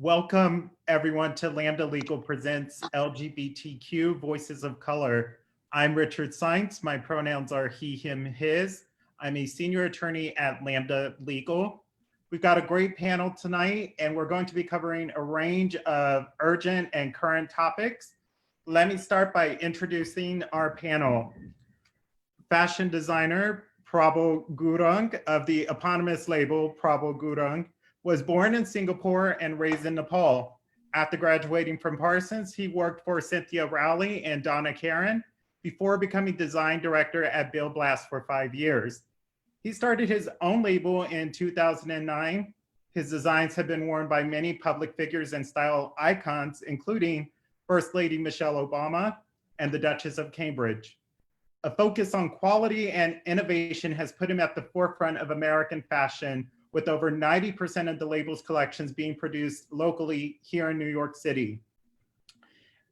Welcome everyone to Lambda Legal Presents LGBTQ Voices of Color. I'm Richard Saenz. My pronouns are he, him, his. I'm a senior attorney at Lambda Legal. We've got a great panel tonight, and we're going to be covering a range of urgent and current topics. Let me start by introducing our panel. Fashion designer Prabal Gurung of the eponymous label Prabal Gurung was born in Singapore and raised in Nepal. After graduating from Parsons, he worked for Cynthia Rowley and Donna Karan before becoming design director at Bill Blass for 5 years. He started his own label in 2009. His designs have been worn by many public figures and style icons, including First Lady Michelle Obama and the Duchess of Cambridge. A focus on quality and innovation has put him at the forefront of American fashion, with over 90% of the label's collections being produced locally here in New York City.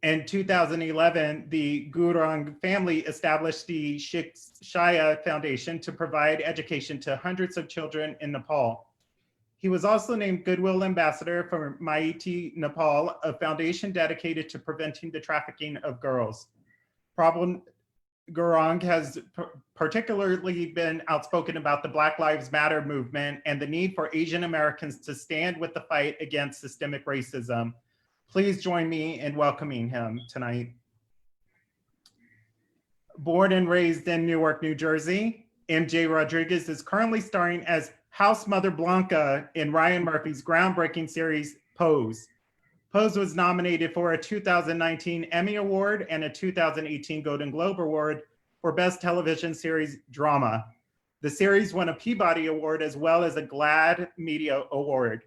In 2011, the Gurung family established the Shikshaya Foundation to provide education to hundreds of children in Nepal. He was also named Goodwill Ambassador for Maiti Nepal, a foundation dedicated to preventing the trafficking of girls. Prabal Gurung has particularly been outspoken about the Black Lives Matter movement and the need for Asian Americans to stand with the fight against systemic racism. Please join me in welcoming him tonight. Born and raised in Newark, New Jersey, MJ Rodriguez is currently starring as House Mother Blanca in Ryan Murphy's groundbreaking series, Pose. Pose was nominated for a 2019 Emmy Award and a 2018 Golden Globe Award for Best Television Series Drama. The series won a Peabody Award as well as a GLAAD Media Award.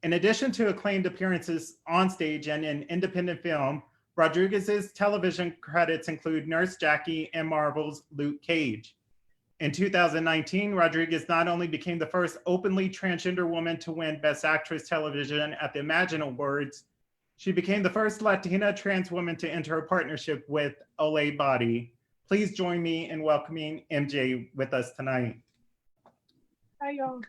In addition to acclaimed appearances on stage and in independent film, Rodriguez's television credits include Nurse Jackie and Marvel's Luke Cage. In 2019, Rodriguez not only became the first openly transgender woman to win Best Actress Television at the Imagine Awards, she became the first Latina trans woman to enter a partnership with Olay Body. Please join me in welcoming MJ with us tonight. Hi, y'all.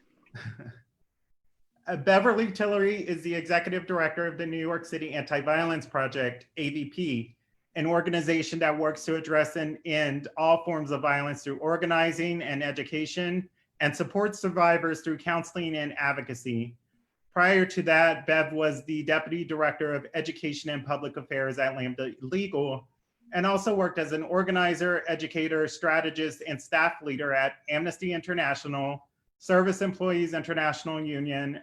Beverly Tillery is the executive director of the New York City Anti-Violence Project, AVP, an organization that works to address and end all forms of violence through organizing and education, and supports survivors through counseling and advocacy. Prior to that, Bev was the deputy director of education and public affairs at Lambda Legal, and also worked as an organizer, educator, strategist, and staff leader at Amnesty International, Service Employees International Union,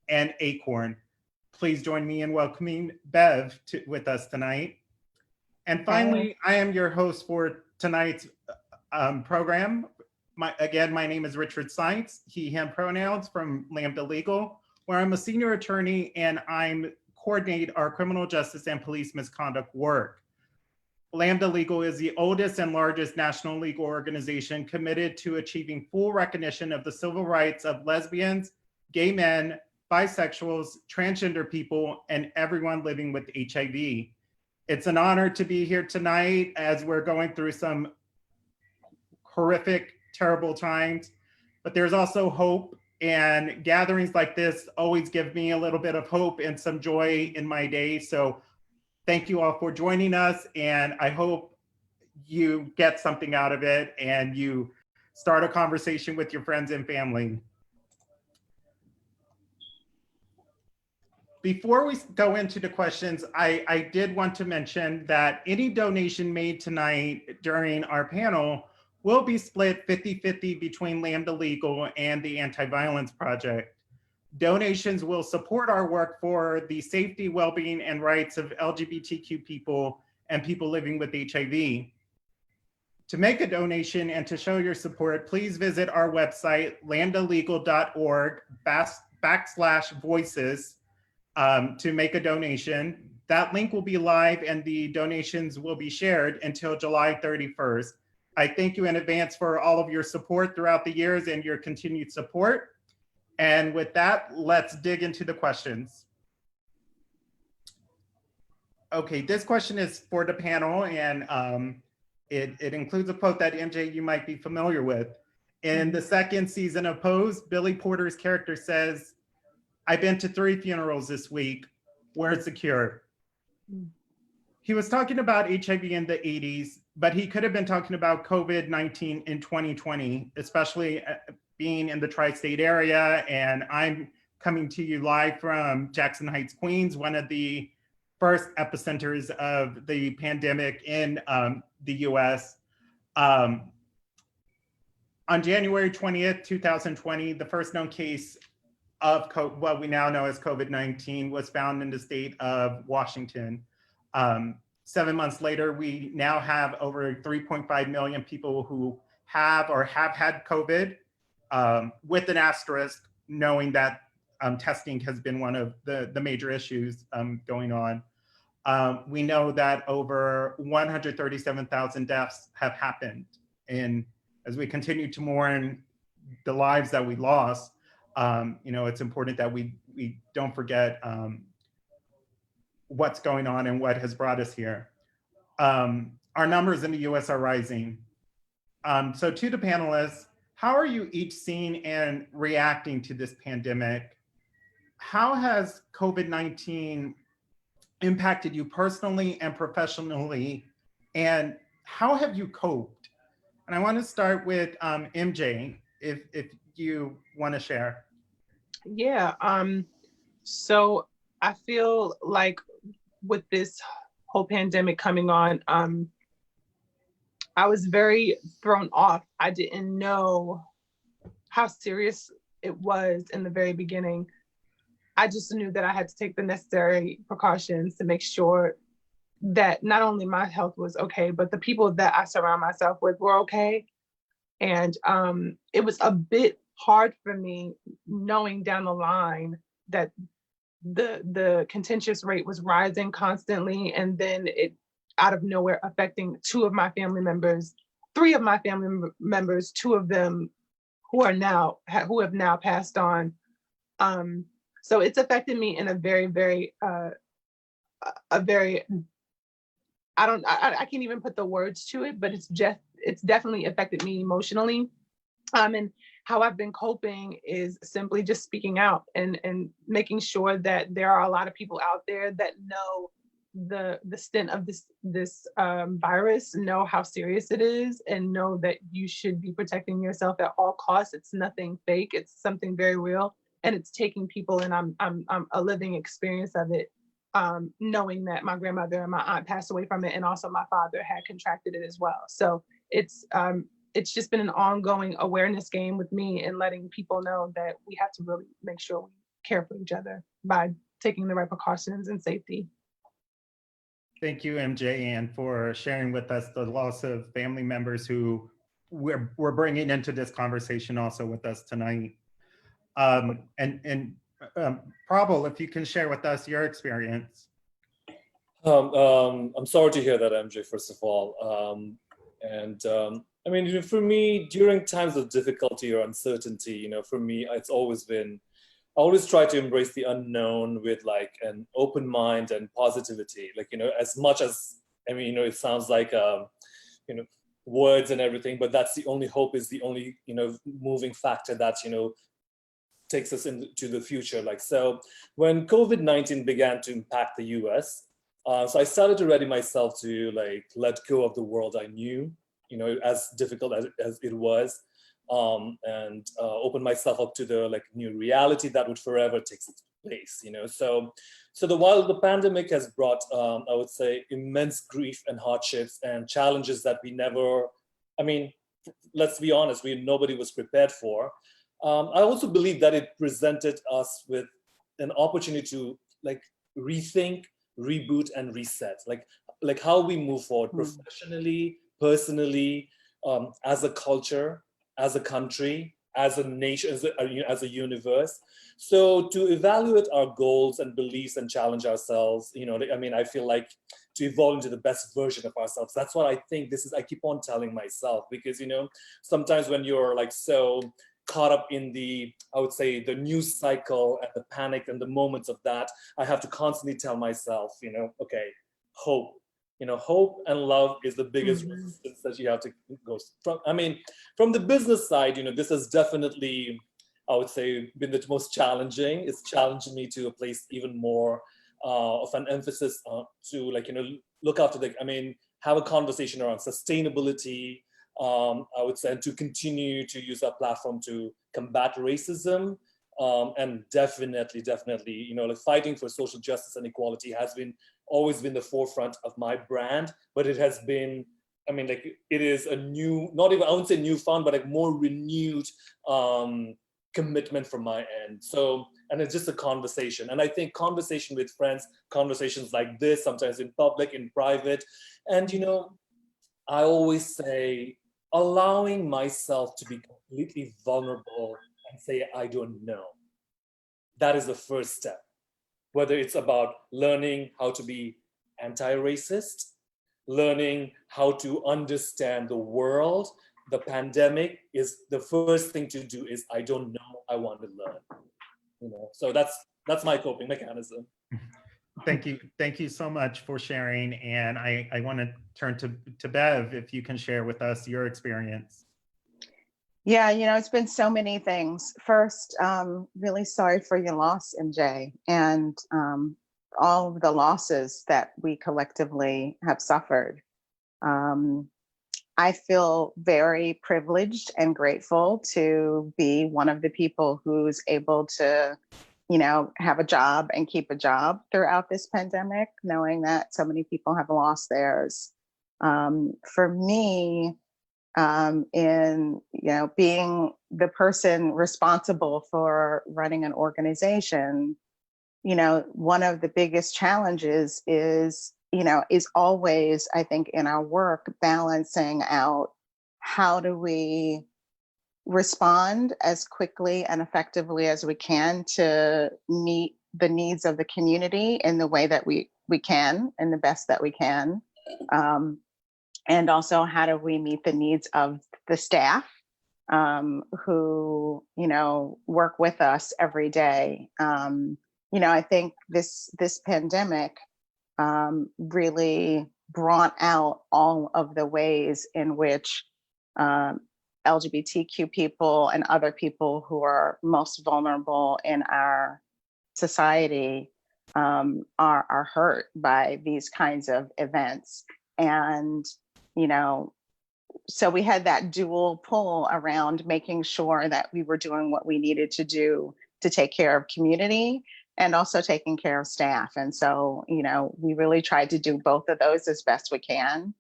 and ACORN. Please join me in welcoming Bev with us tonight. And finally, I am your host for tonight's program. My name is Richard Saenz, he, him pronouns from Lambda Legal, where I'm a senior attorney and I'm coordinate our criminal justice and police misconduct work. Lambda Legal is the oldest and largest national legal organization committed to achieving full recognition of the civil rights of lesbians, gay men, bisexuals, transgender people, and everyone living with HIV. It's an honor to be here tonight as we're going through some horrific, terrible times, but there's also hope, and gatherings like this always give me a little bit of hope and some joy in my day. So thank you all for joining us, and I hope you get something out of it and you start a conversation with your friends and family. Before we go into the questions, I did want to mention that any donation made tonight during our panel will be split 50-50 between Lambda Legal and the Anti-Violence Project. Donations will support our work for the safety, well-being, and rights of LGBTQ people and people living with HIV. To make a donation and to show your support, please visit our website, lambdalegal.org/voices. To make a donation. That link will be live and the donations will be shared until July 31st. I thank you in advance for all of your support throughout the years and your continued support. And with that, let's dig into the questions. Okay, this question is for the panel, and it includes a quote that MJ you might be familiar with. In the second season of Pose, Billy Porter's character says, I've been to 3 funerals this week. Where's the cure? He was talking about HIV in the 80s, but he could have been talking about COVID-19 in 2020, especially being in the tri-state area. And I'm coming to you live from Jackson Heights, Queens, one of the first epicenters of the pandemic in the US. On January 20th, 2020, the first known case of what we now know as COVID-19 was found in the state of Washington. 7 months later, we now have over 3.5 million people who have or have had COVID, with an asterisk, knowing that testing has been one of the major issues going on. We know that over 137,000 deaths have happened. And as we continue to mourn the lives that we lost, it's important that we don't forget what's going on and what has brought us here. Our numbers in the US are rising. So to the panelists, how are you each seeing and reacting to this pandemic? How has COVID-19 impacted you personally and professionally? And how have you coped? And I want to start with MJ, if you want to share. Yeah. So I feel like with this whole pandemic coming on, I was very thrown off. I didn't know how serious it was in the very beginning. I just knew that I had to take the necessary precautions to make sure that not only my health was okay, but the people that I surround myself with were okay. And it was a bit hard for me knowing down the line that the contentious rate was rising constantly, and then it out of nowhere affecting 2 of my family members, 3 of my family members, 2 of them who have now passed on. So it's affected me in a very, very I can't even put the words to it, but it's definitely affected me emotionally. And how I've been coping is simply just speaking out and making sure that there are a lot of people out there that know the extent of this virus, know how serious it is, and know that you should be protecting yourself at all costs. It's nothing fake. It's something very real, and it's taking people. And I'm a living experience of it. Knowing that my grandmother and my aunt passed away from it, and also my father had contracted it as well. So it's just been an ongoing awareness game with me and letting people know that we have to really make sure we care for each other by taking the right precautions and safety. Thank you, MJ, and for sharing with us the loss of family members who we're bringing into this conversation also with us tonight. Prabal, if you can share with us your experience. I'm sorry to hear that, MJ, first of all. I mean, for me, during times of difficulty or uncertainty, for me, it's always been, I always try to embrace the unknown with like an open mind and positivity. Like, as much as, I mean, it sounds like, words and everything, but that's the only hope, is the only, moving factor that, takes us into the future. Like, so when COVID-19 began to impact the US, so I started to ready myself to like let go of the world I knew, as difficult as it was, and open myself up to the like new reality that would forever take its place, So while the pandemic has brought, I would say, immense grief and hardships and challenges that we never, I mean, let's be honest, nobody was prepared for. I also believe that it presented us with an opportunity to like rethink, reboot, and reset, like how we move forward professionally, personally, as a culture, as a country, as a nation, as a universe. So to evaluate our goals and beliefs and challenge ourselves, I mean, I feel like to evolve into the best version of ourselves. That's what I think this is. I keep on telling myself, because, sometimes when you're like so caught up in the, I would say, the news cycle and the panic and the moments of that, I have to constantly tell myself, okay, hope. Hope and love is the biggest resistance that you have to go from. I mean, from the business side, this is definitely I would say, been the most challenging. It's challenged me to a place even more of an emphasis to, like, look after have a conversation around sustainability. I would say, and to continue to use our platform to combat racism. And definitely, like fighting for social justice and equality has always been the forefront of my brand, but it has been, it is a new, not even, I wouldn't say newfound, but like more renewed commitment from my end. So, and it's just a conversation. And I think conversation with friends, conversations like this, sometimes in public, in private. And, I always say, allowing myself to be completely vulnerable and say, I don't know. That is the first step. Whether it's about learning how to be anti-racist, learning how to understand the world, the pandemic is the first thing to do is, I don't know, I want to learn. So that's my coping mechanism. Thank you so much for sharing. And I want to turn to Bev, if you can share with us your experience. Yeah, it's been so many things. First, really sorry for your loss, MJ, and all of the losses that we collectively have suffered. I feel very privileged and grateful to be one of the people who's able to, have a job and keep a job throughout this pandemic, knowing that so many people have lost theirs. For me, in being the person responsible for running an organization, one of the biggest challenges is always, I think, in our work, balancing out how do we respond as quickly and effectively as we can to meet the needs of the community in the way that we can, in the best that we can. And also, how do we meet the needs of the staff who, work with us every day? I think this pandemic really brought out all of the ways in which LGBTQ people and other people who are most vulnerable in our society are hurt by these kinds of events. And so we had that dual pull around making sure that we were doing what we needed to do to take care of community and also taking care of staff. And so, we really tried to do both of those as best we can,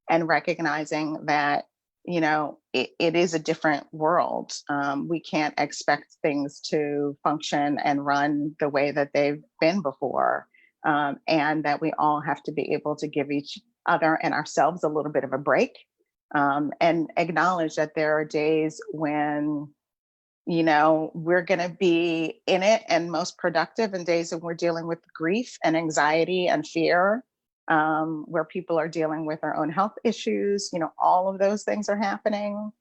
and recognizing that, it is a different world. We can't expect things to function and run the way that they've been before. And that we all have to be able to give each other and ourselves a little bit of a break, and acknowledge that there are days when, we're going to be in it and most productive, and days when we're dealing with grief and anxiety and fear, where people are dealing with their own health issues. All of those things are happening.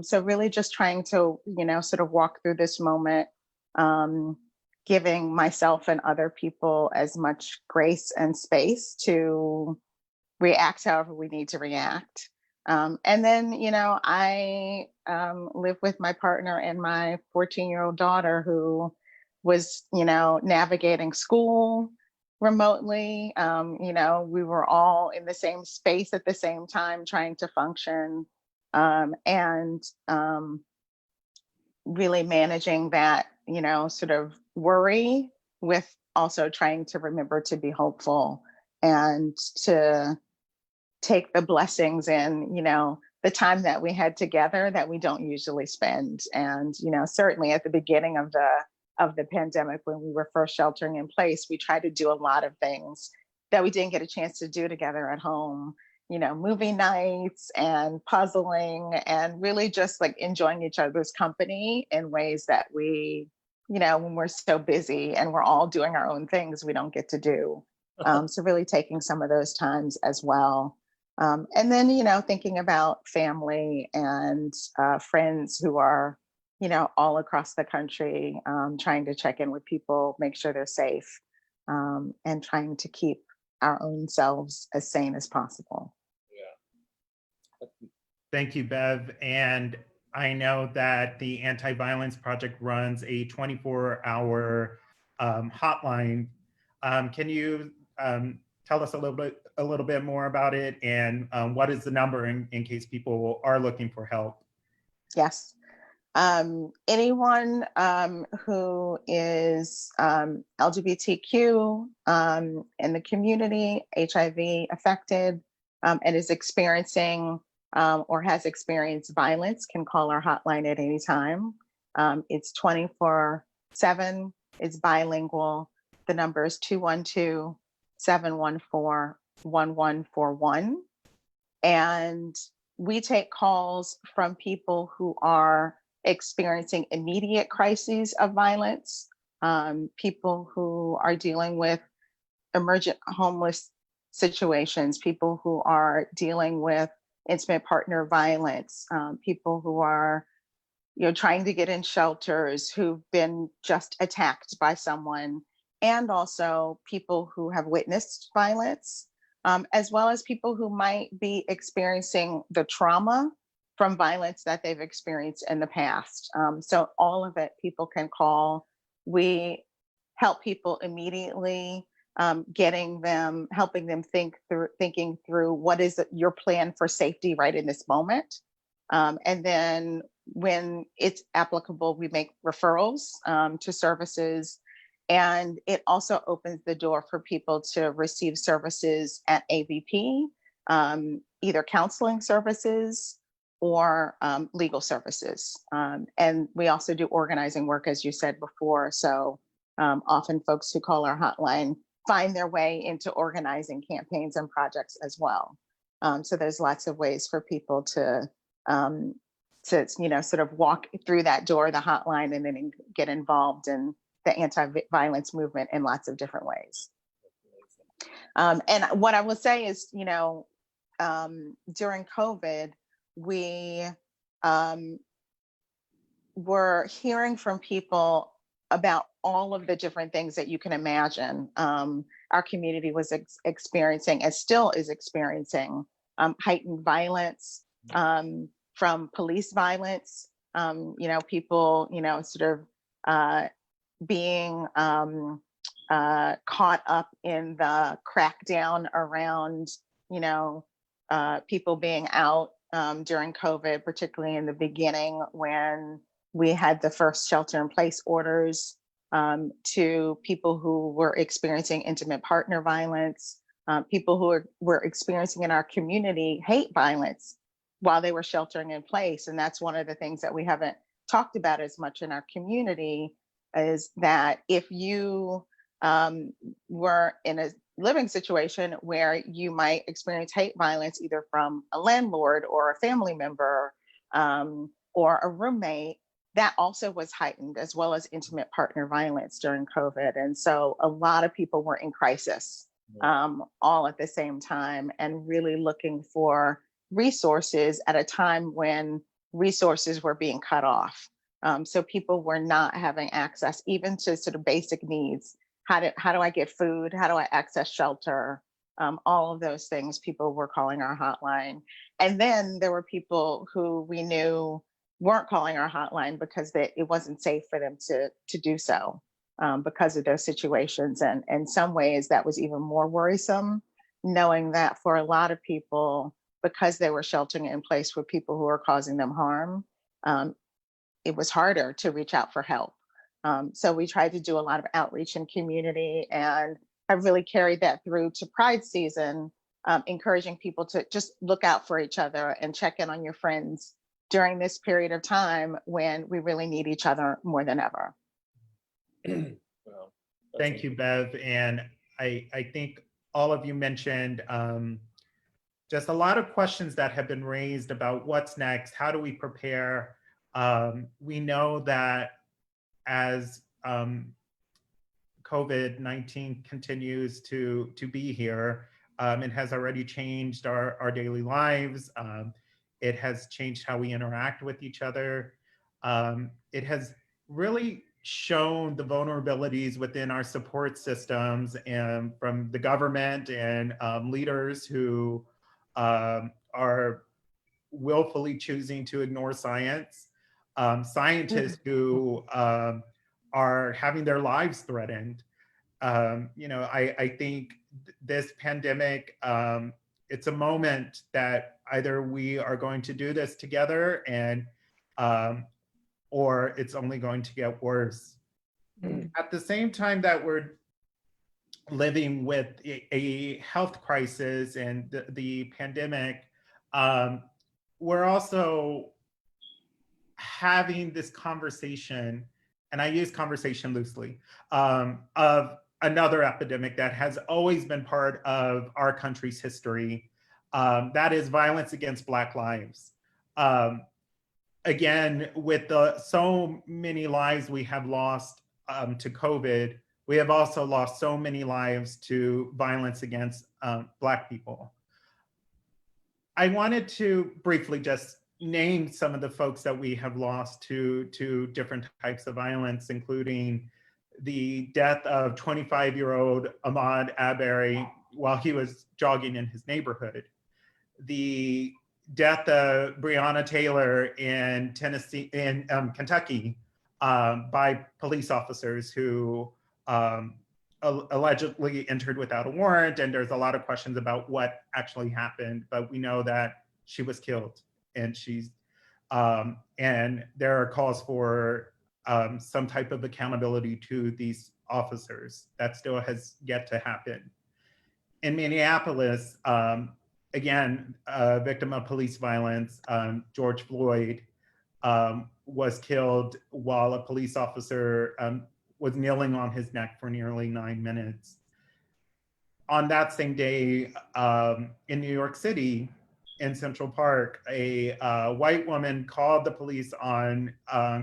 So really just trying to, sort of walk through this moment, giving myself and other people as much grace and space to react however we need to react. And then, I live with my partner and my 14-year-old daughter who was, navigating school remotely. We were all in the same space at the same time trying to function, and really managing that, sort of worry with also trying to remember to be hopeful and to take the blessings in, the time that we had together that we don't usually spend. And, certainly at the beginning of the pandemic, when we were first sheltering in place, we tried to do a lot of things that we didn't get a chance to do together at home, movie nights and puzzling, and really just like enjoying each other's company in ways that we, when we're so busy and we're all doing our own things, we don't get to do. So really taking some of those times as well. And then, thinking about family and friends who are, all across the country, trying to check in with people, make sure they're safe, and trying to keep our own selves as sane as possible. Yeah. Thank you, Bev. And I know that the Anti-Violence Project runs a 24-hour hotline. Can you tell us a little bit more about it, and what is the number in case people are looking for help? Yes. Anyone who is LGBTQ in the community, HIV affected, and is experiencing or has experienced violence can call our hotline at any time. It's 24/7, it's bilingual. The number is 212-714-1141. And we take calls from people who are experiencing immediate crises of violence, people who are dealing with emergent homeless situations, people who are dealing with intimate partner violence, people who are trying to get in shelters, who've been just attacked by someone, and also people who have witnessed violence, as well as people who might be experiencing the trauma from violence that they've experienced in the past. So all of it, people can call. We help people immediately, helping them thinking through what is your plan for safety right in this moment. And then when it's applicable, we make referrals to services. And it also opens the door for people to receive services at AVP, either counseling services or legal services. And we also do organizing work, as you said before. So often folks who call our hotline find their way into organizing campaigns and projects as well. So there's lots of ways for people to sort of walk through that door, the hotline, and then get involved in the anti-violence movement in lots of different ways. And what I will say is, during COVID, we were hearing from people about all of the different things that you can imagine. Our community was experiencing, and still is experiencing, heightened violence from police violence. People, sort of being caught up in the crackdown around, people being out during COVID, particularly in the beginning when we had the first shelter-in-place orders, to people who were experiencing intimate partner violence, people who were experiencing in our community hate violence while they were sheltering in place. And that's one of the things that we haven't talked about as much in our community, is that if you were in a living situation where you might experience hate violence either from a landlord or a family member or a roommate, that also was heightened, as well as intimate partner violence during COVID. And so a lot of people were in crisis all at the same time, and really looking for resources at a time when resources were being cut off. So people were not having access even to sort of basic needs. How do I get food? How do I access shelter? All of those things, people were calling our hotline. And then there were people who we knew weren't calling our hotline because it wasn't safe for them to do so because of those situations. And in some ways that was even more worrisome, knowing that for a lot of people, because they were sheltering in place with people who were causing them harm, it was harder to reach out for help. So we tried to do a lot of outreach in community, and have really carried that through to Pride season, encouraging people to just look out for each other and check in on your friends during this period of time when we really need each other more than ever. Wow. Thank you, Bev. And I think all of you mentioned just a lot of questions that have been raised about what's next, how do we prepare? We know that as COVID-19 continues to be here, it has already changed our daily lives. It has changed how we interact with each other. It has really shown the vulnerabilities within our support systems, and from the government and leaders who are willfully choosing to ignore science, scientists who are having their lives threatened. I think this pandemic, it's a moment that either we are going to do this together and or it's only going to get worse. At the same time that we're living with a health crisis and the pandemic, we're also having this conversation, and I use conversation loosely, of another epidemic that has always been part of our country's history. That is violence against Black lives. Again, with so many lives we have lost to COVID, we have also lost so many lives to violence against Black people. I wanted to briefly just name some of the folks that we have lost to different types of violence, including the death of 25-year-old Ahmaud Arbery while he was jogging in his neighborhood, the death of Breonna Taylor in Kentucky by police officers who allegedly entered without a warrant, and there's a lot of questions about what actually happened, but we know that she was killed, and and there are calls for some type of accountability to these officers. That still has yet to happen. In Minneapolis, again, a victim of police violence, George Floyd was killed while a police officer was kneeling on his neck for nearly 9 minutes. On that same day, in New York City, in Central Park, a white woman called the police on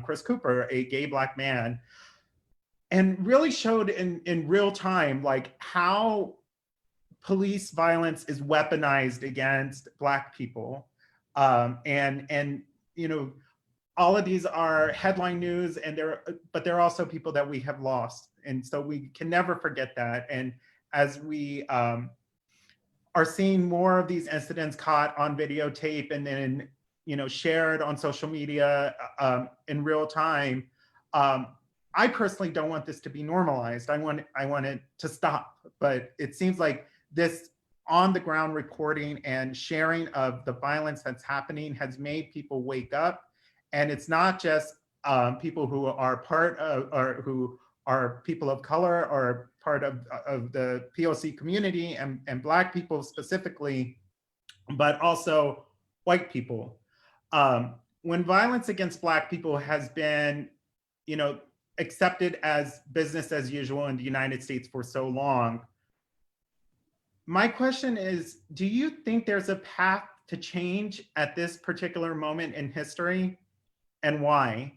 Chris Cooper, a gay Black man, and really showed in real time like how police violence is weaponized against Black people. And all of these are headline news, but they're also people that we have lost. And so we can never forget that. And as we are seeing more of these incidents caught on videotape and then shared on social media in real time, I personally don't want this to be normalized. I want it to stop. But it seems like this on the ground recording and sharing of the violence that's happening has made people wake up. And it's not just people who are part of, or who are people of color or part of the POC community and Black people specifically, but also white people. When violence against Black people has been, accepted as business as usual in the United States for so long, my question is, do you think there's a path to change at this particular moment in history, and why?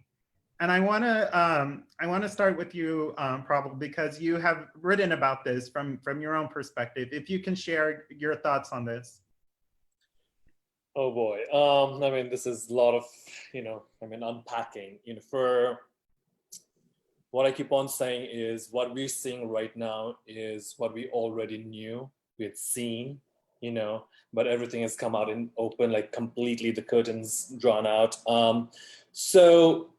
And I want to start with you, Prabal, because you have written about this from your own perspective. If you can share your thoughts on this. Oh boy, I mean, this is a lot of unpacking. For what I keep on saying is what we're seeing right now is what we already knew, we had seen, but everything has come out in open, like completely the curtains drawn out. So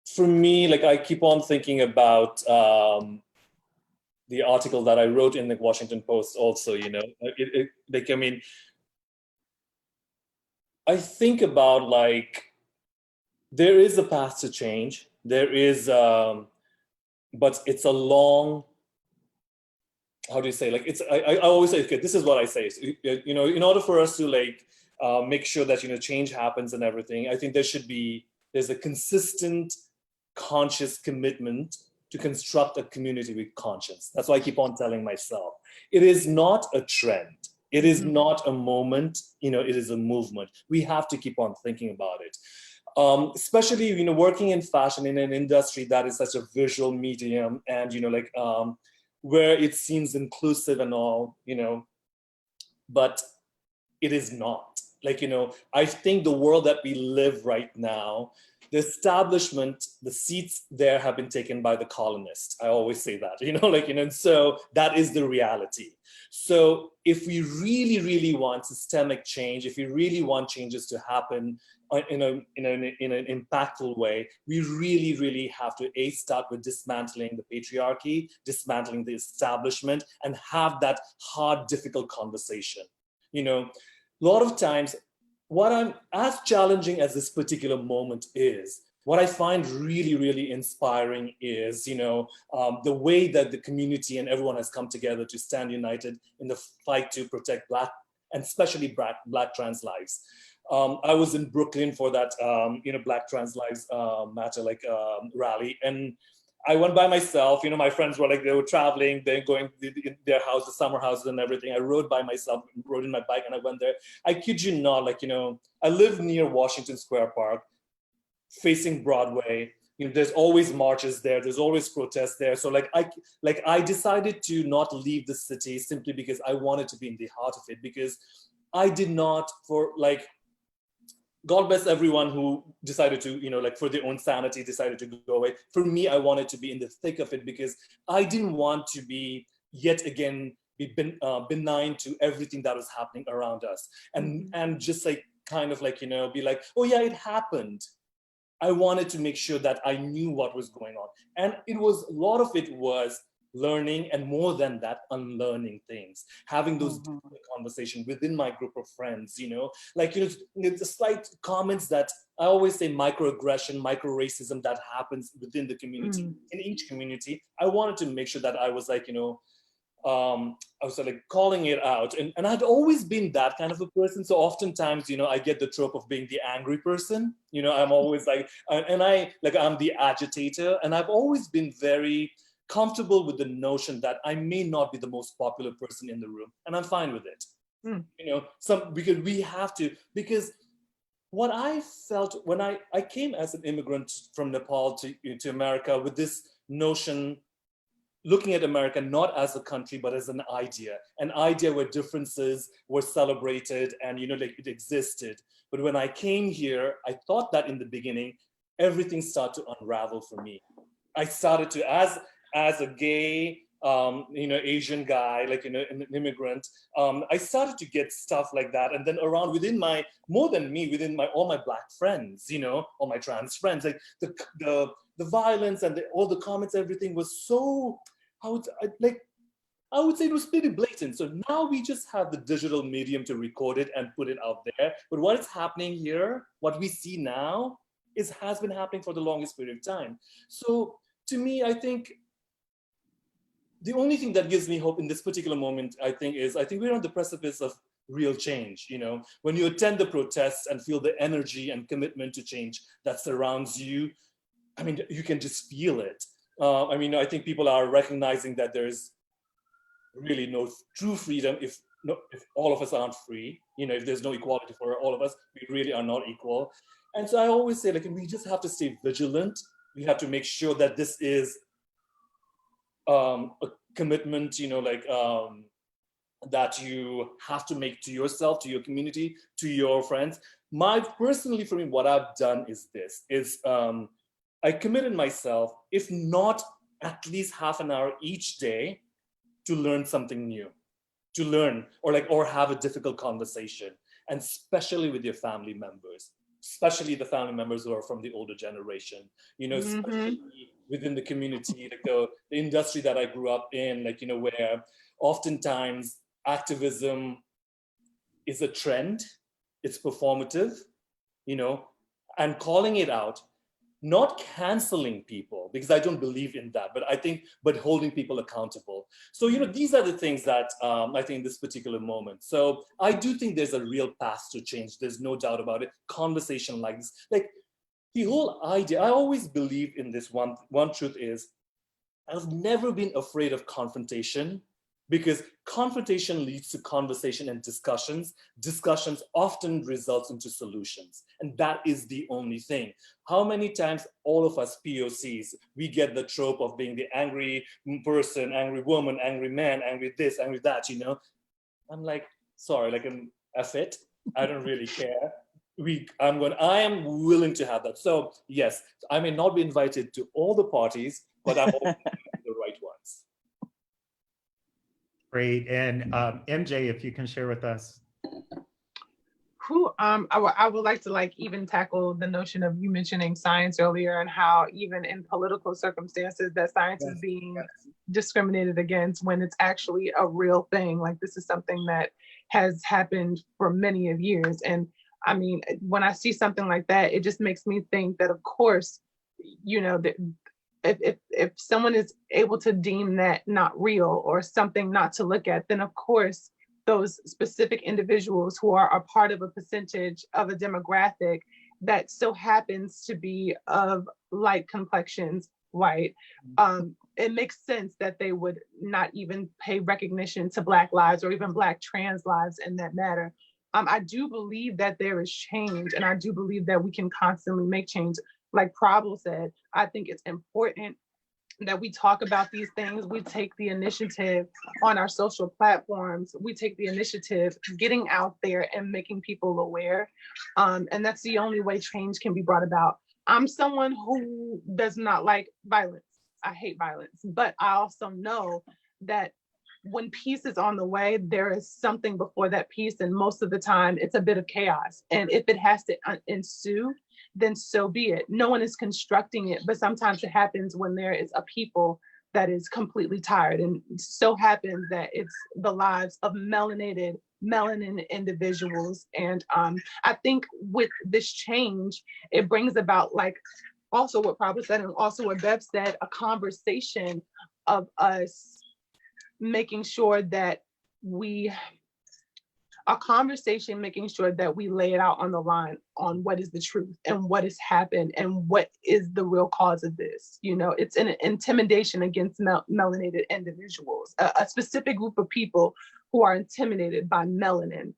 for me, like I keep on thinking about the article that I wrote in the Washington Post also, I think about like, there is a path to change. There is, but it's a long, how do you say, like, I always say, okay, this is what I say, in order for us to like, make sure that, change happens and everything, I think there's a consistent, conscious commitment to construct a community with conscience. That's why I keep on telling myself. It is not a trend. It is not a moment, it is a movement. We have to keep on thinking about it. Especially, working in fashion in an industry that is such a visual medium and, where it seems inclusive and all, but it is not. Like, I think the world that we live right now the establishment, the seats there have been taken by the colonists. I always say that, and so that is the reality. So if we really, really want systemic change, if we really want changes to happen in an impactful way, we really, really have to start with dismantling the patriarchy, dismantling the establishment, and have that hard, difficult conversation. A lot of times, what I'm as challenging as this particular moment is, what I find really, really inspiring is, the way that the community and everyone has come together to stand united in the fight to protect Black and especially Black trans lives. I was in Brooklyn for that, Black Trans Lives Matter rally, and I went by myself. My friends were they were traveling, they're going to their houses, summer houses and everything. I rode by myself, rode in my bike, and I went there. I kid you not, I live near Washington Square Park, facing Broadway. There's always marches there. There's always protests there. So I decided to not leave the city simply because I wanted to be in the heart of it, because I did not God bless everyone who decided to, for their own sanity, decided to go away. For me, I wanted to be in the thick of it because I didn't want to be, yet again, be benign to everything that was happening around us. And just be like, oh yeah, it happened. I wanted to make sure that I knew what was going on. And a lot of it was learning, and more than that, unlearning things, having those conversations within my group of friends, the slight comments that I always say, microaggression, micro-racism that happens within the community, in each community. I wanted to make sure that I was calling it out. And I'd always been that kind of a person. So oftentimes, I get the trope of being the angry person. I'm always I'm the agitator. And I've always been very comfortable with the notion that I may not be the most popular person in the room, and I'm fine with it. Because we have to, because what I felt when I came as an immigrant from Nepal to America with this notion, looking at America not as a country, but as an idea where differences were celebrated and, it existed. But when I came here, I thought that in the beginning, everything started to unravel for me. I started to, as a gay, Asian guy, an immigrant, I started to get stuff like that. And then within all my Black friends, all my trans friends, the violence and all the comments, everything was so, I would say it was pretty blatant. So now we just have the digital medium to record it and put it out there. But what is happening here, what we see now, has been happening for the longest period of time. So to me, I think the only thing that gives me hope in this particular moment, I think we're on the precipice of real change. When you attend the protests and feel the energy and commitment to change that surrounds you, you can just feel it. I think people are recognizing that there's really no true freedom if all of us aren't free. If there's no equality for all of us, we really are not equal. And so I always say, we just have to stay vigilant. We have to make sure that this is a commitment, that you have to make to yourself, to your community, to your friends. For me, what I've done is I committed myself, if not at least half an hour each day, to learn something new, or have a difficult conversation, and especially with your family members. Especially the family members who are from the older generation, especially within the community, the industry that I grew up in, where oftentimes activism is a trend, it's performative, and calling it out, not canceling people, because I don't believe in that, but holding people accountable. So, these are the things that I think in this particular moment. So I do think there's a real path to change. There's no doubt about it. Conversation like this, the whole idea, I always believe in this one truth is, I've never been afraid of confrontation, because confrontation leads to conversation and discussions. Discussions often results into solutions. And that is the only thing. How many times all of us POCs, we get the trope of being the angry person, angry woman, angry man, angry this, angry that, I'm sorry, F it. I don't really care. I am willing to have that. So yes, I may not be invited to all the parties, but I'm always the right ones. Great. And MJ, if you can share with us. I would like to like even tackle the notion of you mentioning science earlier and how even in political circumstances that science is being discriminated against when it's actually a real thing. Like this is something that has happened for many of years. And I mean, when I see something like that, it just makes me think that of course, you know, that if someone is able to deem that not real or something not to look at, then of course those specific individuals who are a part of a percentage of a demographic that so happens to be of light complexions, white, it makes sense that they would not even pay recognition to Black lives or even Black trans lives in that matter. I do believe that there is change, and I do believe that we can constantly make change. Like Prabal said, I think it's important that we talk about these things. We take the initiative on our social platforms. We take the initiative getting out there and making people aware. And that's the only way change can be brought about. I'm someone who does not like violence. I hate violence, but I also know that when peace is on the way, there is something before that peace. And most of the time it's a bit of chaos. And if it has to ensue, then so be it. No one is constructing it, but sometimes it happens when there is a people that is completely tired. And so happens that it's the lives of melanin individuals. And I think with this change, it brings about, like also what Prabhu said and also what Bev said, a conversation of us making sure that making sure that we lay it out on the line on what is the truth and what has happened and what is the real cause of this. You know, it's an intimidation against melanated individuals, a specific group of people who are intimidated by melanin.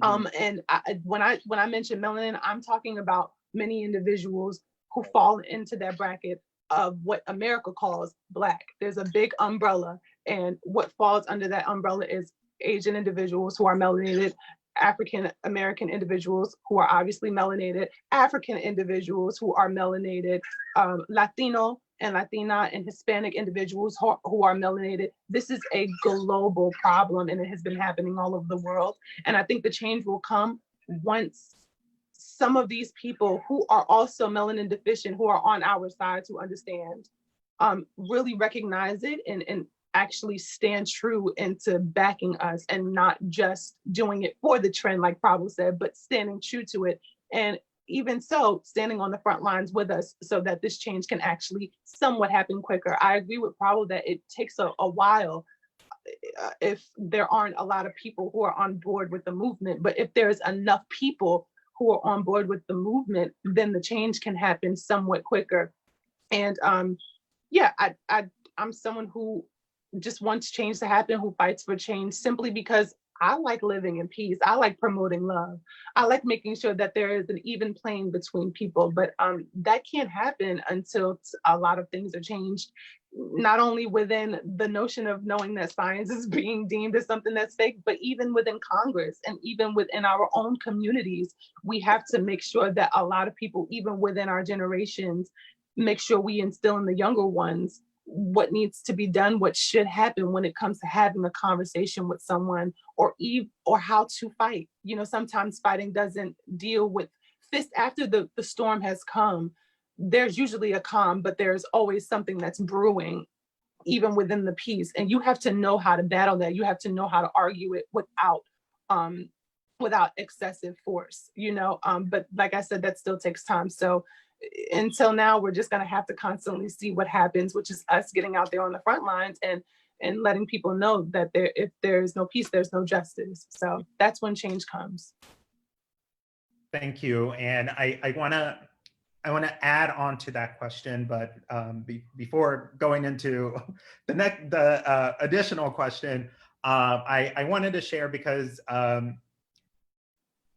And when I mention melanin, I'm talking about many individuals who fall into that bracket of what America calls Black. There's a big umbrella, and what falls under that umbrella is Asian individuals who are melanated, African American individuals who are obviously melanated, African individuals who are melanated, Latino and Latina and Hispanic individuals who are melanated. This is a global problem, and it has been happening all over the world. And I think the change will come once some of these people who are also melanin deficient, who are on our side to understand, really recognize it and actually stand true into backing us and not just doing it for the trend, like Prabhu said, but standing true to it. And even so, standing on the front lines with us so that this change can actually somewhat happen quicker. I agree with Prabhu that it takes a while if there aren't a lot of people who are on board with the movement. But if there's enough people who are on board with the movement, then the change can happen somewhat quicker. And yeah, I'm someone who just wants change to happen, who fights for change simply because I like living in peace. I like promoting love. I like making sure that there is an even playing between people, but that can't happen until a lot of things are changed, not only within the notion of knowing that science is being deemed as something that's fake, but even within Congress and even within our own communities. We have to make sure that a lot of people, even within our generations, make sure we instill in the younger ones what needs to be done, what should happen when it comes to having a conversation with someone, or how to fight. You know, sometimes fighting doesn't deal with fist after the storm has come. There's usually a calm, but there's always something that's brewing even within the peace. And you have to know how to battle that. You have to know how to argue it without excessive force, you know, but like I said, that still takes time. So until now, we're just going to have to constantly see what happens, which is us getting out there on the front lines and letting people know that if there's no peace, there's no justice. So that's when change comes. Thank you. And I want to add on to that question, but before going into the additional question, I wanted to share because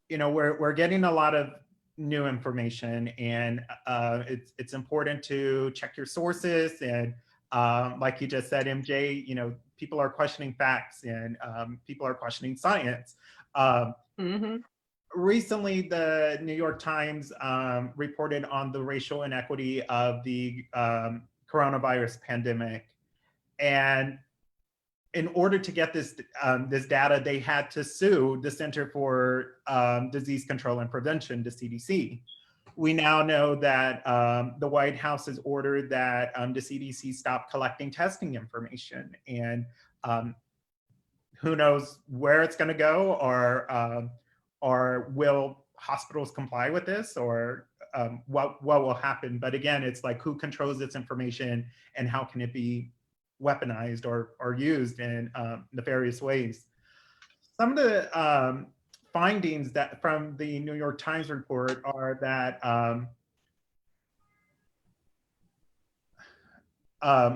you know, we're getting a lot of new information, and it's important to check your sources. And like you just said, MJ, you know, people are questioning facts and people are questioning science. recently, the New York Times reported on the racial inequity of the coronavirus pandemic. And in order to get this data, they had to sue the Center for Disease Control and Prevention, the CDC. We now know that the White House has ordered that the CDC stop collecting testing information, and who knows where it's going to go, or will hospitals comply with this, or what will happen. But again, it's like, who controls this information, and how can it be weaponized or used in nefarious ways? Some of the findings that from the New York Times report are that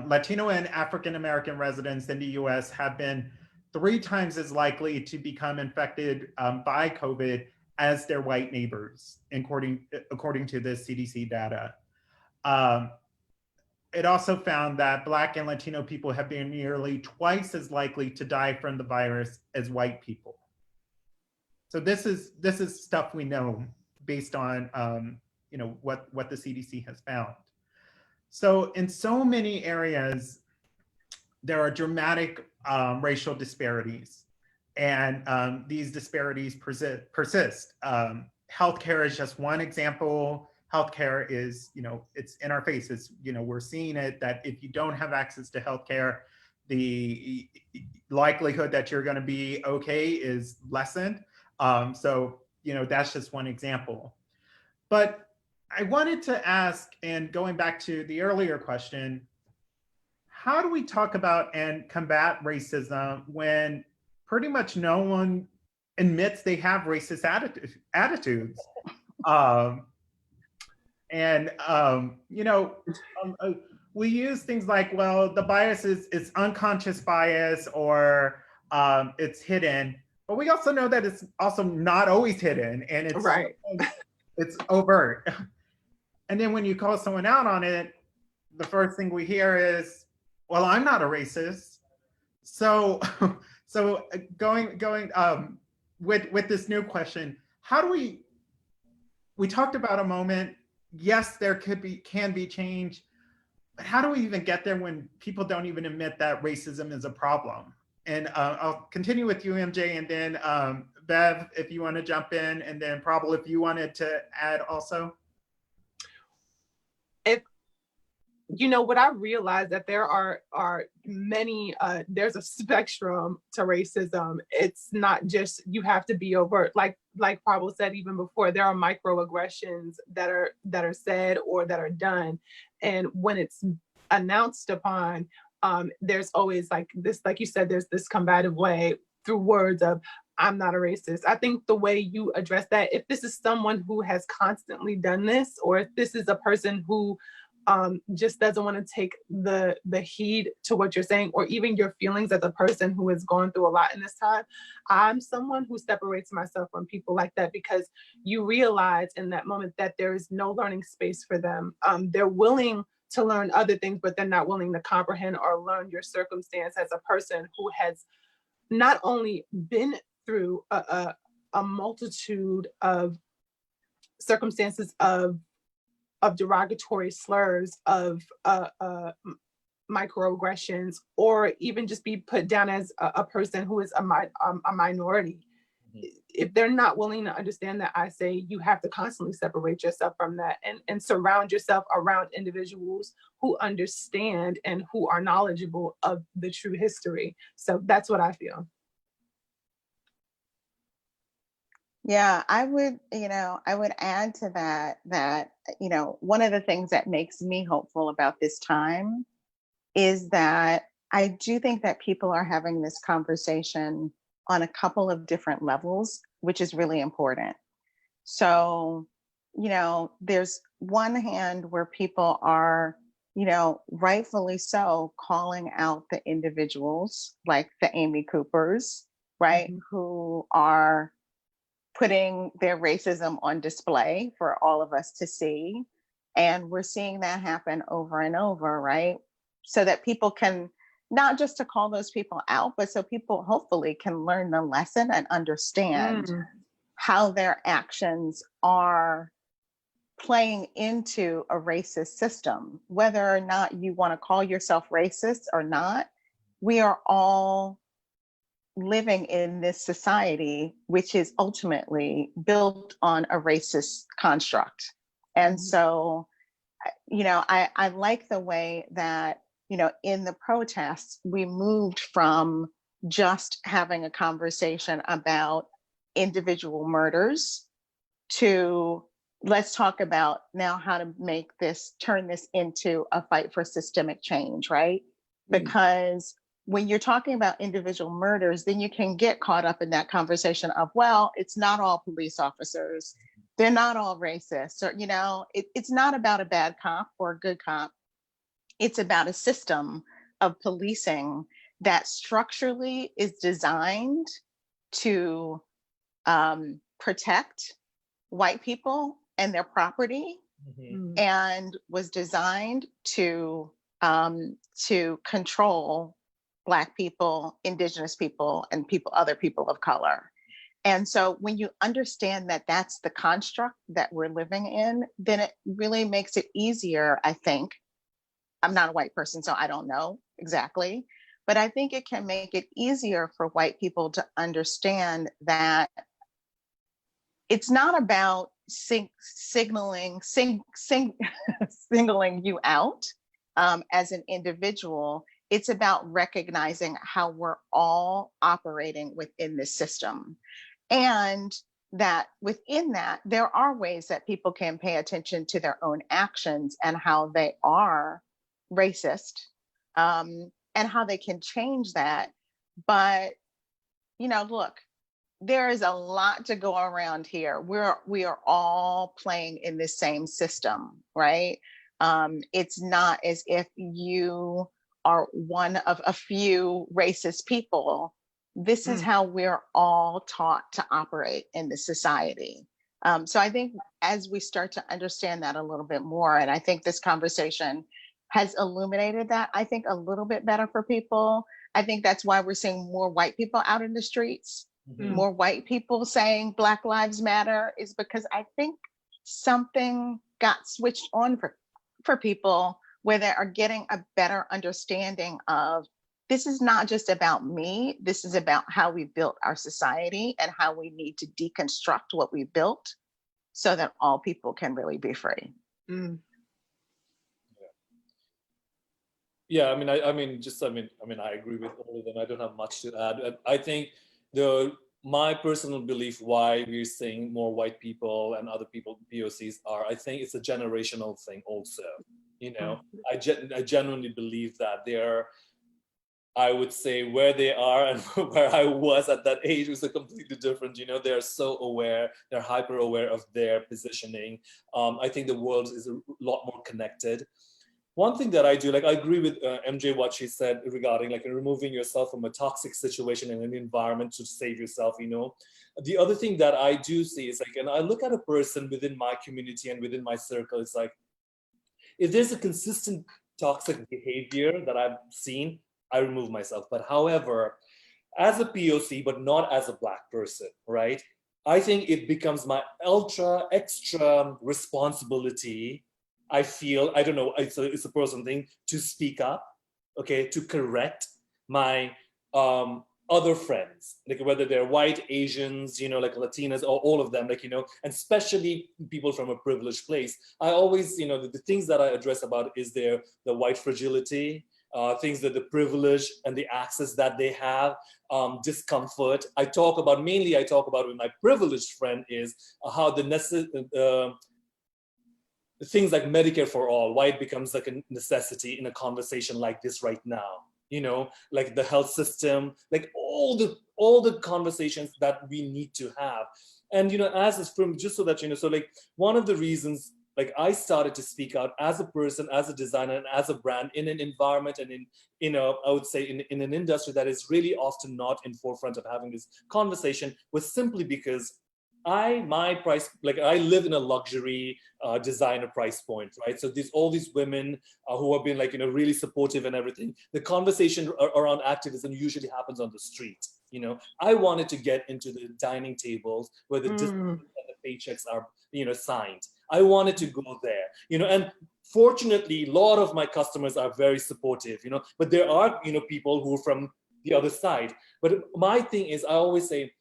Latino and African American residents in the US have been 3 times as likely to become infected by COVID as their white neighbors, according to the CDC data. It also found that Black and Latino people have been nearly twice as likely to die from the virus as white people. So this is stuff we know based on what the CDC has found. So in so many areas, there are dramatic racial disparities, and these disparities persist. Healthcare is just one example. Healthcare is, it's in our faces. We're seeing it, that if you don't have access to healthcare, the likelihood that you're going to be okay is lessened. So, that's just one example. But I wanted to ask, and going back to the earlier question, how do we talk about and combat racism when pretty much no one admits they have racist attitudes? We use things like, well, the bias is unconscious bias, or it's hidden, but we also know that it's also not always hidden, and it's right. It's overt. And then when you call someone out on it, the first thing we hear is, well, I'm not a racist. So going with this new question, how do we talked about a moment. Yes, there can be change, but how do we even get there when people don't even admit that racism is a problem? And I'll continue with you, MJ, and then Bev, if you want to jump in, and then Prabal, if you wanted to add also. What I realized, that there are many, there's a spectrum to racism. It's not just, you have to be overt. Like Prabal said even before, there are microaggressions that are said or that are done. And when it's announced upon, there's always like this, like you said, there's this combative way through words of, I'm not a racist. I think the way you address that, if this is someone who has constantly done this, or if this is a person who just doesn't want to take the heed to what you're saying, or even your feelings as a person who has gone through a lot in this time, I'm someone who separates myself from people like that, because you realize in that moment that there is no learning space for them. They're willing to learn other things, but they're not willing to comprehend or learn your circumstance as a person who has not only been through a multitude of circumstances of derogatory slurs, of microaggressions, or even just be put down as a person who is a minority. If they're not willing to understand that, I say you have to constantly separate yourself from that, and surround yourself around individuals who understand and who are knowledgeable of the true history. So that's what I feel. Yeah, I would add to that, one of the things that makes me hopeful about this time is that I do think that people are having this conversation on a couple of different levels, which is really important. So, there's one hand where people are, rightfully so, calling out the individuals like the Amy Coopers, right, mm-hmm. who are putting their racism on display for all of us to see. And we're seeing that happen over and over, right? So that people can, not just to call those people out, but so people hopefully can learn the lesson and understand how their actions are playing into a racist system. Whether or not you want to call yourself racist or not, we are all living in this society, which is ultimately built on a racist construct. And so, I like the way that, in the protests, we moved from just having a conversation about individual murders to let's talk about now how to turn this into a fight for systemic change, right? Because when you're talking about individual murders, then you can get caught up in that conversation of, well, it's not all police officers. They're not all racist, or, it's not about a bad cop or a good cop. It's about a system of policing that structurally is designed to protect white people and their property, and was designed to control Black people, Indigenous people, and other people of color. And so when you understand that that's the construct that we're living in, then it really makes it easier, I think. I'm not a white person, so I don't know exactly, but I think it can make it easier for white people to understand that it's not about singling you out as an individual. It's about recognizing how we're all operating within this system. And that within that, there are ways that people can pay attention to their own actions and how they are racist, and how they can change that. But, look, there is a lot to go around here. We are all playing in the same system, right? It's not as if you are one of a few racist people. This is how we're all taught to operate in the society. So I think as we start to understand that a little bit more, and I think this conversation has illuminated that, I think, a little bit better for people. I think that's why we're seeing more white people out in the streets, more white people saying Black Lives Matter, is because I think something got switched on for people where they are getting a better understanding of, this is not just about me, this is about how we built our society and how we need to deconstruct what we built so that all people can really be free. Yeah, I agree with all of them. I don't have much to add. I think my personal belief why we're seeing more white people and other people, POCs, I think it's a generational thing also. I genuinely believe that I would say where they are and where I was at that age was a completely different, they're so aware, they're hyper aware of their positioning. I think the world is a lot more connected. One thing that I do, I agree with MJ, what she said regarding removing yourself from a toxic situation and an environment to save yourself, The other thing that I do see is and I look at a person within my community and within my circle, it's if there's a consistent toxic behavior that I've seen, I remove myself. But however, as a POC, but not as a Black person, right? I think it becomes my extra responsibility. I feel, I don't know, it's a personal thing, to speak up, okay, to correct my other friends, whether they're white, Asians, Latinas, or all of them, and especially people from a privileged place. I always, the things that I address about is the white fragility, things that the privilege and the access that they have, discomfort. I talk about with my privileged friend is how things like Medicare for all, why it becomes a necessity in a conversation like this right now. The health system, all the conversations that we need to have. And, just so that, one of the reasons, I started to speak out as a person, as a designer, and as a brand in an environment and I would say in an industry that is really often not in forefront of having this conversation, was simply because my price, I live in a luxury designer price point, right? So all these women who have been really supportive and everything. The conversation around activism usually happens on the street, You know, I wanted to get into the dining tables where the disciplines and the paychecks are, you know, signed. I wanted to go there, you know, and fortunately, a lot of my customers are very supportive, you know, but there are, you know, people who are from the other side. But my thing is, I always say,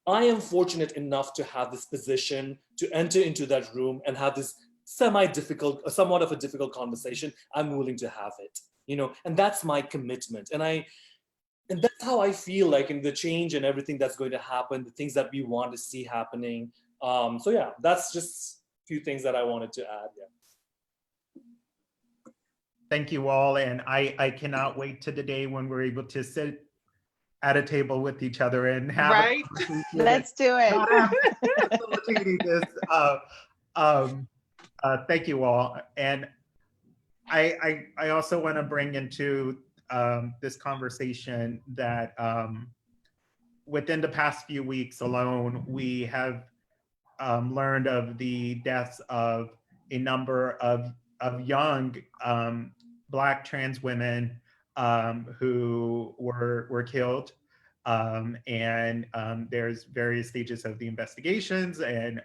I am fortunate enough to have this position to enter into that room and have this semi-difficult, somewhat of a difficult conversation. I'm willing to have it, you know, and that's my commitment. And that's how I feel like in the change and everything that's going to happen, the things that we want to see happening. So yeah, that's just a few things that I wanted to add. Yeah. Thank you all. And I cannot wait to the day when we're able to sit at a table with each other and have Right. a conversation. Let's do it. Not have facilitating this. Thank you all. And I also want to bring into this conversation that within the past few weeks alone, we have learned of the deaths of a number of young Black trans women who were killed. And there's various stages of the investigations and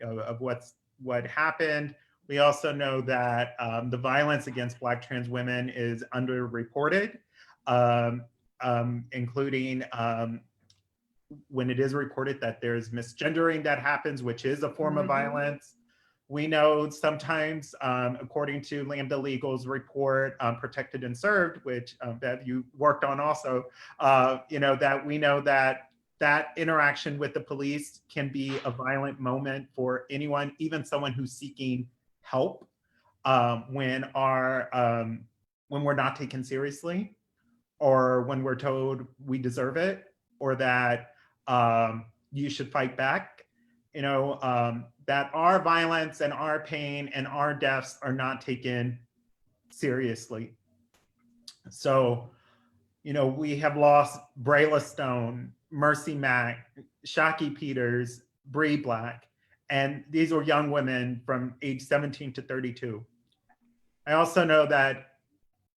of what happened. We also know that the violence against Black trans women is underreported, including when it is reported that there's misgendering that happens, which is a form of violence. We know sometimes, according to Lambda Legal's report, Protected and Served, which Bev, you worked on also, you know, that we know that interaction with the police can be a violent moment for anyone, even someone who's seeking help, when we're not taken seriously, or when we're told we deserve it, or that you should fight back. You know, that our violence and our pain and our deaths are not taken seriously. So, you know, we have lost Brayla Stone, Mercy Mack, Shaki Peters, Bree Black, and these were young women from age 17 to 32. I also know that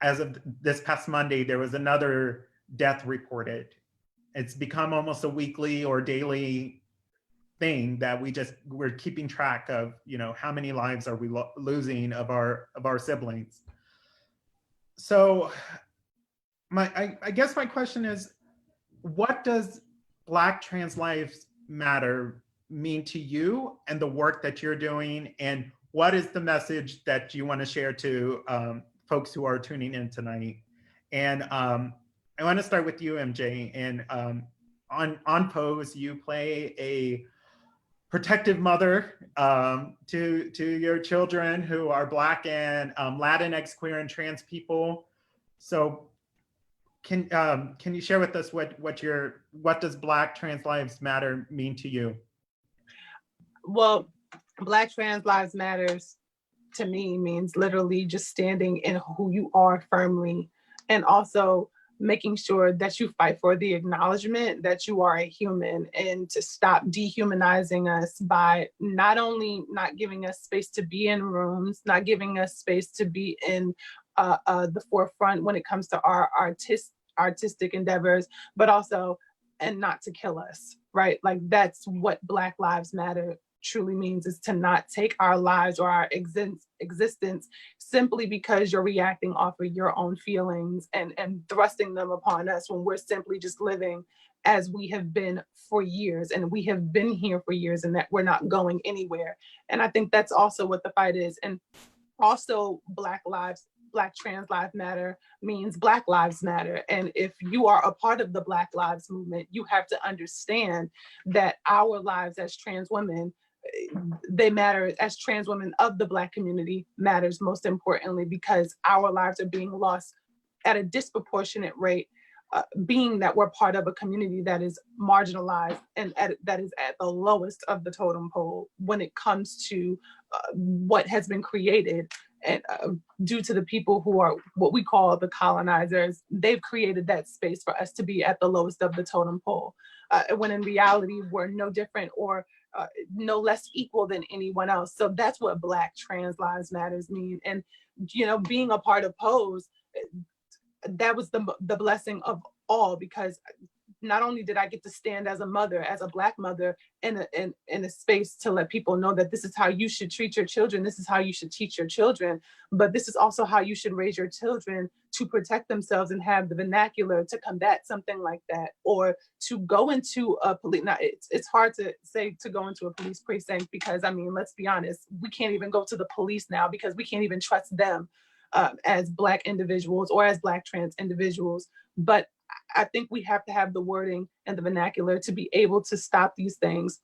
as of this past Monday, there was another death reported. It's become almost a weekly or daily thing that we're keeping track of, you know, how many lives are we losing of our siblings. So I guess my question is, what does Black trans lives matter mean to you and the work that you're doing, and what is the message that you want to share to folks who are tuning in tonight? And I want to start with you, MJ. And on Pose, you play a protective mother to your children who are Black and Latinx, queer, and trans people. So can you share with us what does Black trans lives matter mean to you? Well, Black trans lives matters to me means literally just standing in who you are firmly, and also making sure that you fight for the acknowledgement that you are a human, and to stop dehumanizing us by not only not giving us space to be in rooms, not giving us space to be in the forefront when it comes to our artistic endeavors, but also, and not to kill us, right? Like that's what Black Lives Matter truly means, is to not take our lives or our existence simply because you're reacting off of your own feelings and thrusting them upon us, when we're simply just living as we have been for years, and we have been here for years, and that we're not going anywhere. And I think that's also what the fight is. And also Black trans lives matter means Black lives matter. And if you are a part of the Black Lives movement, you have to understand that our lives as trans women, they matter, as trans women of the Black community, matters most importantly, because our lives are being lost at a disproportionate rate, being that we're part of a community that is marginalized and that is at the lowest of the totem pole when it comes to what has been created. And due to the people who are what we call the colonizers, they've created that space for us to be at the lowest of the totem pole, when in reality we're no different or no less equal than anyone else. So that's what Black trans lives matters mean. And, you know, being a part of Pose, that was the blessing of all, because not only did I get to stand as a mother, as a Black mother, in a space to let people know that this is how you should treat your children, this is how you should teach your children, but this is also how you should raise your children to protect themselves and have the vernacular to combat something like that, or to go into a police. Now, it's hard to say to go into a police precinct because, I mean, let's be honest, we can't even go to the police now because we can't even trust them as Black individuals or as Black trans individuals. But I think we have to have the wording and the vernacular to be able to stop these things.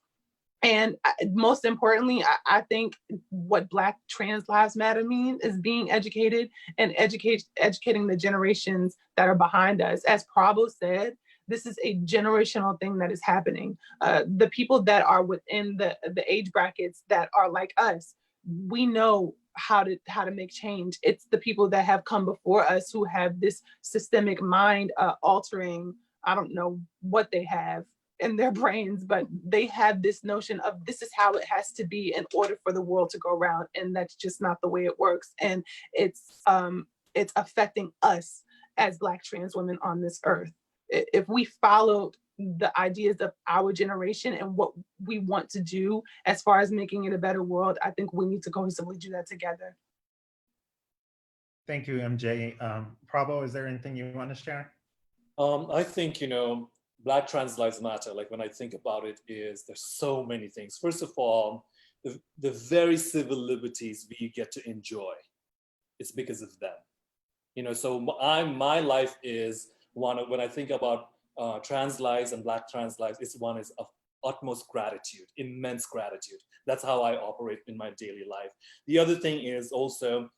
And most importantly, I think what Black trans lives matter means is being educated and educating the generations that are behind us. As Prabhu said, this is a generational thing that is happening. The people that are within the age brackets that are like us, we know how to make change. It's the people that have come before us who have this systemic mind altering, I don't know what they have in their brains, but they have this notion of this is how it has to be in order for the world to go around, and that's just not the way it works. And it's affecting us as Black trans women on this earth. If we followed the ideas of our generation and what we want to do as far as making it a better world, I think we need to cohesively do that together. Thank you, MJ. Prabhu, is there anything you want to share? I think, Black trans lives matter. Like when I think about it, there's so many things. First of all, the very civil liberties we get to enjoy, it's because of them. So my life is one of, when I think about trans lives and Black trans lives, one is of utmost gratitude, immense gratitude. That's how I operate in my daily life. The other thing is also,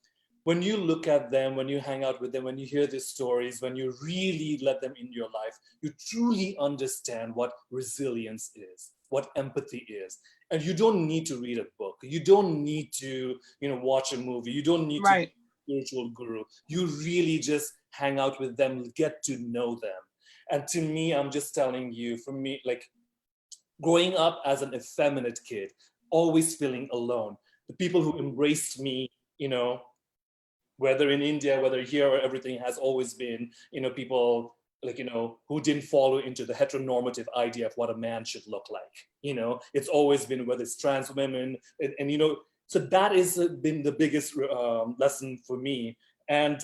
when you look at them, when you hang out with them, when you hear their stories, when you really let them in your life, you truly understand what resilience is, what empathy is. And you don't need to read a book. You don't need to, watch a movie. You don't need to be a spiritual guru. You really just hang out with them, get to know them. And to me, I'm just telling you, for me, like growing up as an effeminate kid, always feeling alone, the people who embraced me, whether in India, whether here or everything, has always been, people like, who didn't follow into the heteronormative idea of what a man should look like. It's always been, whether it's trans women, and so that has been the biggest lesson for me. And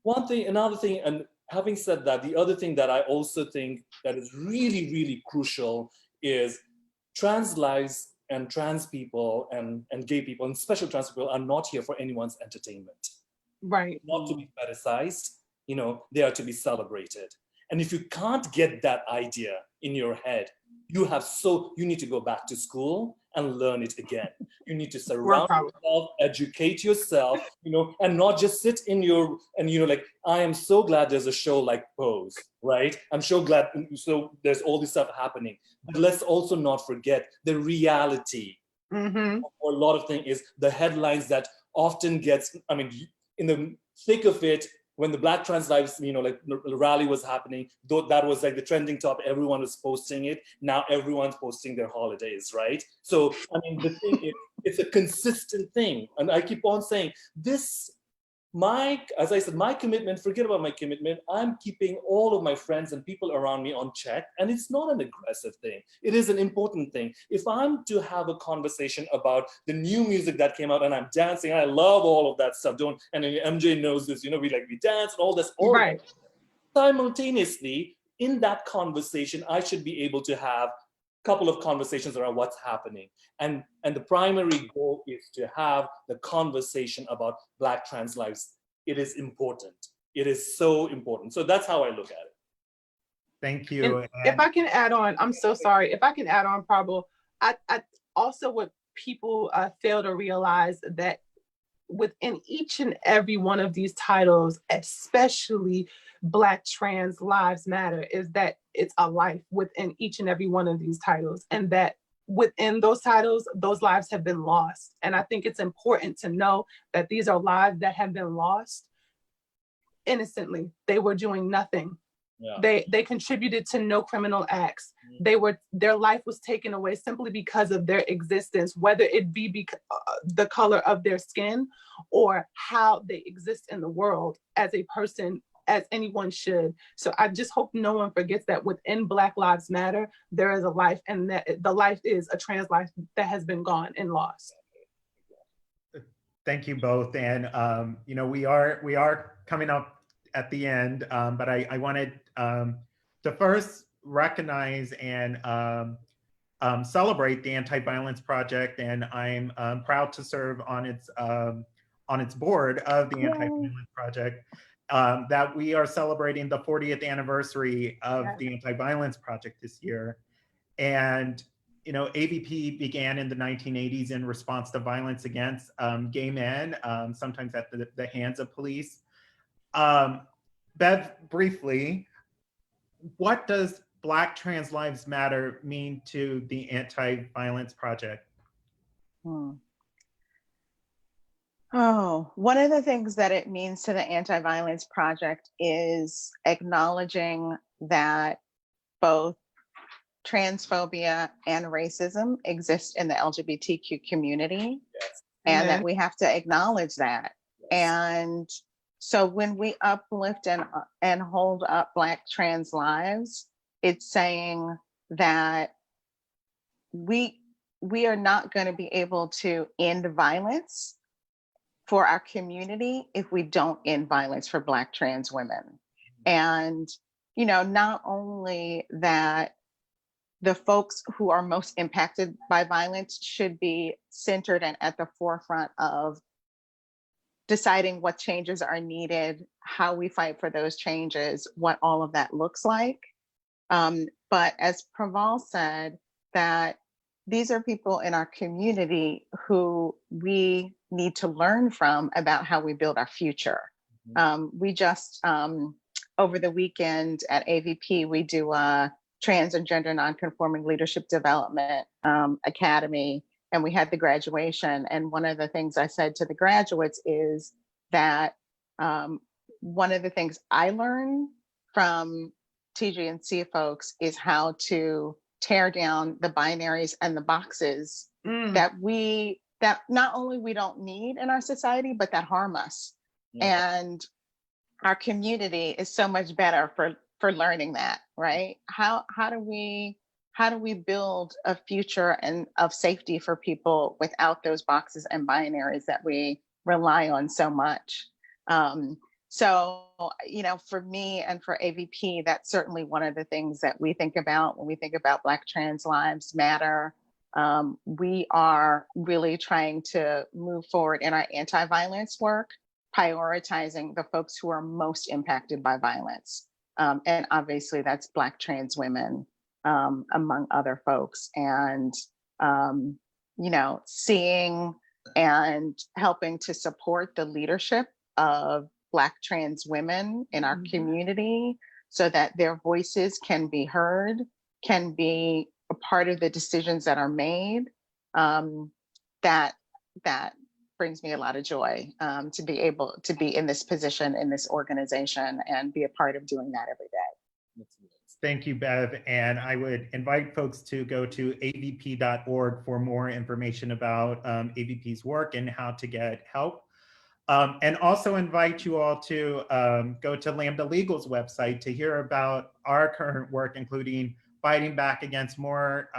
another thing, and having said that, the other thing that I also think that is really, really crucial is trans lives and trans people and gay people, and special trans people, are not here for anyone's entertainment. Right. Not to be fetishized, they are to be celebrated. And if you can't get that idea in your head, you need to go back to school and learn it again. You need to surround yourself, educate yourself, and not just sit in your, and I am so glad there's a show like Pose, right? I'm so glad, so there's all this stuff happening. But let's also not forget the reality. Mm-hmm. For a lot of things is the headlines that often gets, in the thick of it, when the Black trans lives, the rally was happening, though that was like the trending top, everyone was posting it. Now everyone's posting their holidays, right? So, the thing is, it's a consistent thing. And I keep on saying this, as I said, my commitment, forget about my commitment. I'm keeping all of my friends and people around me on check. And it's not an aggressive thing. It is an important thing. If I'm to have a conversation about the new music that came out and I'm dancing, I love all of that stuff. And MJ knows this, we dance and all this. Right. Simultaneously, in that conversation, I should be able to have couple of conversations around what's happening. And the primary goal is to have the conversation about Black trans lives. It is important. It is so important. So that's how I look at it. Thank you. And if I can add on, I'm so sorry. If I can add on, Prabhu, I also, what people fail to realize, that within each and every one of these titles, especially Black trans lives matter, is that it's a life within each and every one of these titles, and that within those titles, those lives have been lost. And I think it's important to know that these are lives that have been lost innocently. They were doing nothing. Yeah. They contributed to no criminal acts. Their life was taken away simply because of their existence, whether it be the color of their skin or how they exist in the world as a person as anyone should. So I just hope no one forgets that within Black Lives Matter, there is a life, and that the life is a trans life that has been gone and lost. Thank you both. And, you know, we are coming up at the end, but I wanted to first recognize and celebrate the Anti-Violence Project. And I'm proud to serve on its board of the Anti-Violence Project, that we are celebrating the 40th anniversary of the Anti-Violence Project this year. And you know, AVP began in the 1980s in response to violence against gay men, sometimes at the hands of police. Bev, briefly, what does Black Trans Lives Matter mean to the Anti-Violence Project? Oh, one of the things that it means to the Anti-Violence Project is acknowledging that both transphobia and racism exist in the LGBTQ community, and that we have to acknowledge that. And so when we uplift and hold up Black trans lives, it's saying that we are not going to be able to end violence for our community if we don't end violence for Black trans women. And, you know, not only that the folks who are most impacted by violence should be centered and at the forefront of deciding what changes are needed, how we fight for those changes, what all of that looks like. But as Prabal said, that these are people in our community who we need to learn from about how we build our future. We just, over the weekend at AVP, we do a Trans and Gender Nonconforming Leadership Development Academy, and we had the graduation. And one of the things I said to the graduates is that one of the things I learned from TG&C folks is how to tear down the binaries and the boxes that not only we don't need in our society, but that harm us. And our community is so much better for learning that, right? How do we build a future and of safety for people without those boxes and binaries that we rely on so much? So, you know, for me and for AVP, that's certainly one of the things that we think about when we think about Black Trans Lives Matter. We are really trying to move forward in our anti-violence work, prioritizing the folks who are most impacted by violence. And obviously that's Black trans women, among other folks. And, you know, seeing and helping to support the leadership of Black trans women in our community so that their voices can be heard, can be a part of the decisions that are made. That brings me a lot of joy, to be able to be in this position, in this organization, and be a part of doing that every day. Thank you, Bev. And I would invite folks to go to avp.org for more information about AVP's work and how to get help. And also invite you all to go to Lambda Legal's website to hear about our current work, including fighting back against more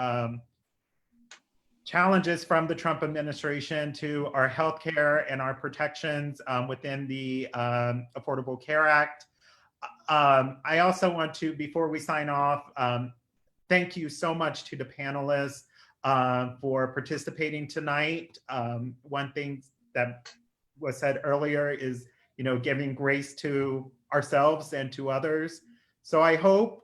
challenges from the Trump administration to our healthcare and our protections within the Affordable Care Act. I also want to, before we sign off, thank you so much to the panelists for participating tonight. One thing that was said earlier is, you know, giving grace to ourselves and to others. So I hope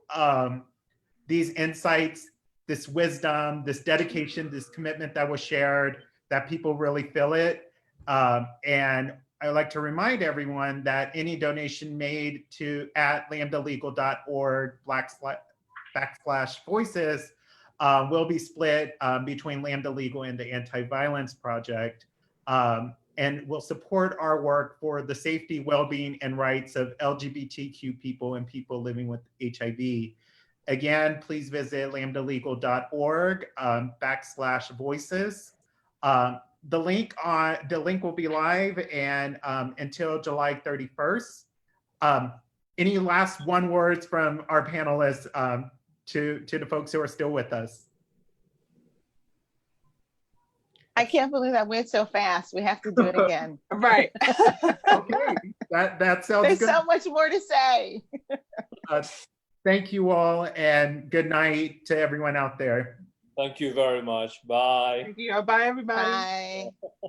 these insights, this wisdom, this dedication, this commitment that was shared, that people really feel it. And I would like to remind everyone that any donation made to at lambdalegal.org/voices will be split between Lambda Legal and the Anti-Violence Project, and will support our work for the safety, well-being, and rights of LGBTQ people and people living with HIV. Again, please visit lambdalegal.org/voices. The link will be live and until July 31st. Any last one words from our panelists to the folks who are still with us? I can't believe that went so fast. We have to do it again. Right. Okay, that sounds There's good. so much more to say. Thank you all, and good night to everyone out there. Thank you very much. Bye. Thank you. Bye, everybody. Bye.